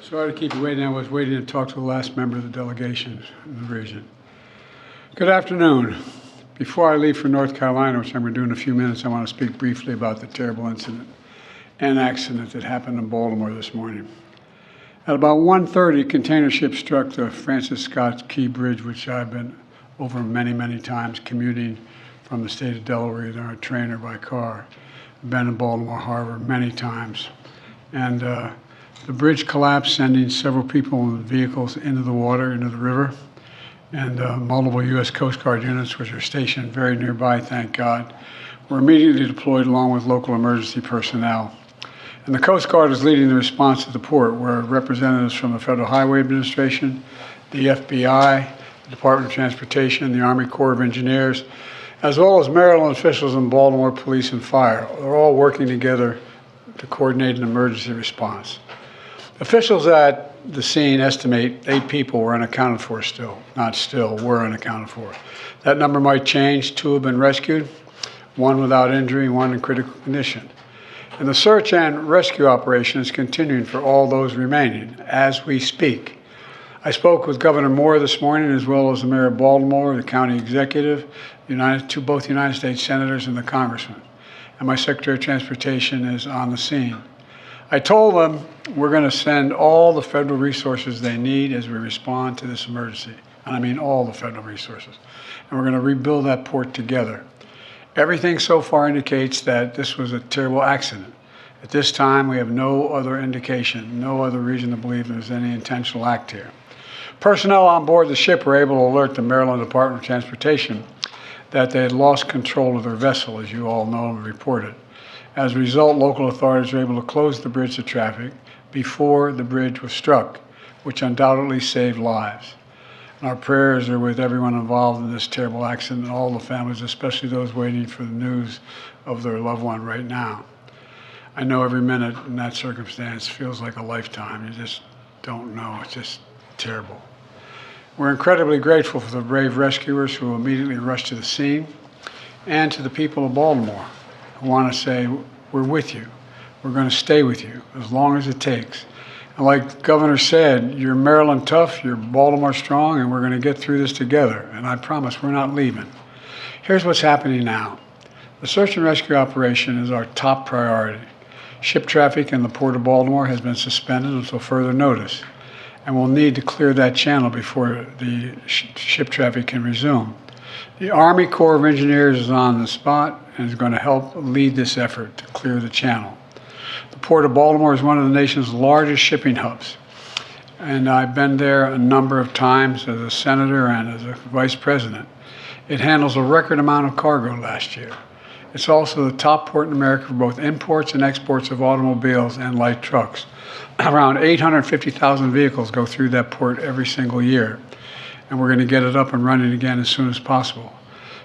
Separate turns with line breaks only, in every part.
Sorry to keep you waiting. I was waiting to talk to the last member of the delegation in the region. Good afternoon. Before I leave for North Carolina, which I'm going to do in a few minutes, I want to speak briefly about the terrible incident and accident that happened in Baltimore this morning. At about 1:30, a container ship struck the Francis Scott Key Bridge, which I've been over many, many times commuting from the state of Delaware, either on a train or by car. I've been in Baltimore Harbor many times. And the bridge collapsed, sending several people and vehicles into the water, into the river. And multiple U.S. Coast Guard units, which are stationed very nearby, thank God, were immediately deployed along with local emergency personnel. And the Coast Guard is leading the response to the port, where representatives from the Federal Highway Administration, the FBI, the Department of Transportation, the Army Corps of Engineers, as well as Maryland officials and Baltimore Police and Fire, are all working together to coordinate an emergency response. Officials at the scene estimate 8 people were unaccounted for were unaccounted for. That number might change. 2 have been rescued, 1 without injury, 1 in critical condition. And the search and rescue operation is continuing for all those remaining as we speak. I spoke with Governor Moore this morning, as well as the Mayor of Baltimore, the county executive, both United States senators and the congressman. And my Secretary of Transportation is on the scene. I told them we're going to send all the federal resources they need as we respond to this emergency. And I mean all the federal resources. And we're going to rebuild that port together. Everything so far indicates that this was a terrible accident. At this time, we have no other indication, no other reason to believe there's any intentional act here. Personnel on board the ship were able to alert the Maryland Department of Transportation that they had lost control of their vessel, as you all know and reported. As a result, local authorities were able to close the bridge to traffic before the bridge was struck, which undoubtedly saved lives. And our prayers are with everyone involved in this terrible accident and all the families, especially those waiting for the news of their loved one right now. I know every minute in that circumstance feels like a lifetime. You just don't know. It's just terrible. We're incredibly grateful for the brave rescuers who immediately rushed to the scene, and to the people of Baltimore. I want to say, we're with you. We're going to stay with you as long as it takes. And like the governor said, you're Maryland tough, you're Baltimore strong, and we're going to get through this together. And I promise we're not leaving. Here's what's happening now. The search and rescue operation is our top priority. Ship traffic in the Port of Baltimore has been suspended until further notice, and we'll need to clear that channel before the ship traffic can resume. The Army Corps of Engineers is on the spot and is going to help lead this effort to clear the channel. The Port of Baltimore is one of the nation's largest shipping hubs, and I've been there a number of times as a senator and as a vice president. It handles a record amount of cargo last year. It's also the top port in America for both imports and exports of automobiles and light trucks. Around 850,000 vehicles go through that port every single year, and we're going to get it up and running again as soon as possible.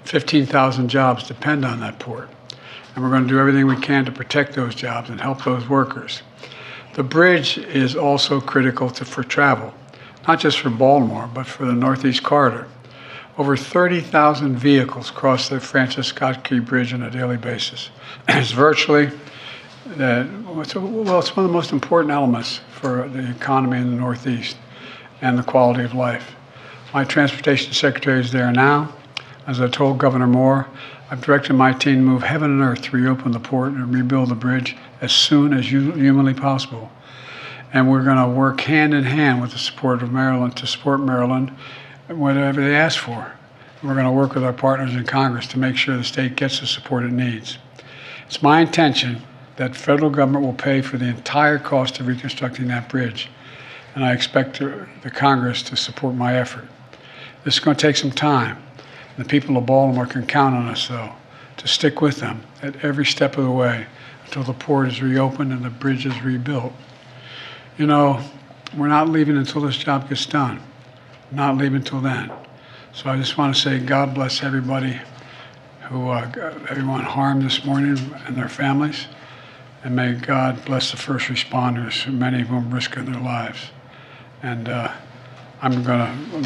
15,000 jobs depend on that port, and we're going to do everything we can to protect those jobs and help those workers. The bridge is also critical for travel, not just for Baltimore, but for the Northeast Corridor. Over 30,000 vehicles cross the Francis Scott Key Bridge on a daily basis. It's virtually, it's one of the most important elements for the economy in the Northeast and the quality of life. My transportation secretary is there now. As I told Governor Moore, I've directed my team to move heaven and earth to reopen the port and rebuild the bridge as soon as humanly possible. And we're going to work hand in hand with the support of Maryland to support Maryland whatever they ask for. We're going to work with our partners in Congress to make sure the state gets the support it needs. It's my intention that the federal government will pay for the entire cost of reconstructing that bridge, and I expect the Congress to support my effort. This is going to take some time. The people of Baltimore can count on us, though, to stick with them at every step of the way until the port is reopened and the bridge is rebuilt. You know, we're not leaving until this job gets done. Not leaving until then. So I just want to say God bless everybody everyone harmed this morning and their families. And may God bless the first responders, many of whom risking their lives. And the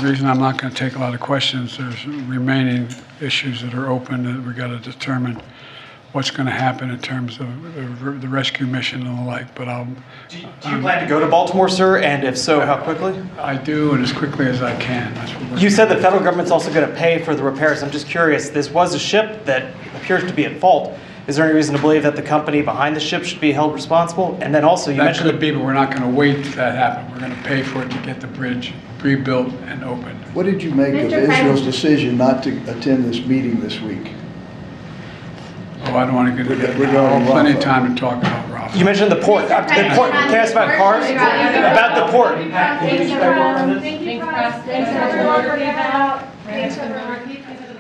reason I'm not going to take a lot of questions, there's remaining issues that are open that we got to determine what's going to happen in terms of the rescue mission and the like. But
Do you plan to go to Baltimore, sir? And if so, how quickly?
I do, and as quickly as I can. That's what we're
You said the
doing.
federal government's also going to pay for the repairs. I'm just curious, this was a ship that appears to be at fault. Is there any reason to believe that the company behind the ship should be held responsible? And then also, you
That
mentioned
could be, but we're not going to wait till that happen. We're going to pay for it to get the bridge rebuilt and opened.
What did you make of
Mr.
Israel's
President.
decision not to attend this meeting this week?
Oh, I don't want to get into that.
Regarding
I'll have plenty of
Rafa.
time to talk about Rafa.
you mentioned the port.
Mr.
The port. Can I ask about cars? About the port.
Thank you, Russ. Thanks, everyone, for being out. Thanks, everyone.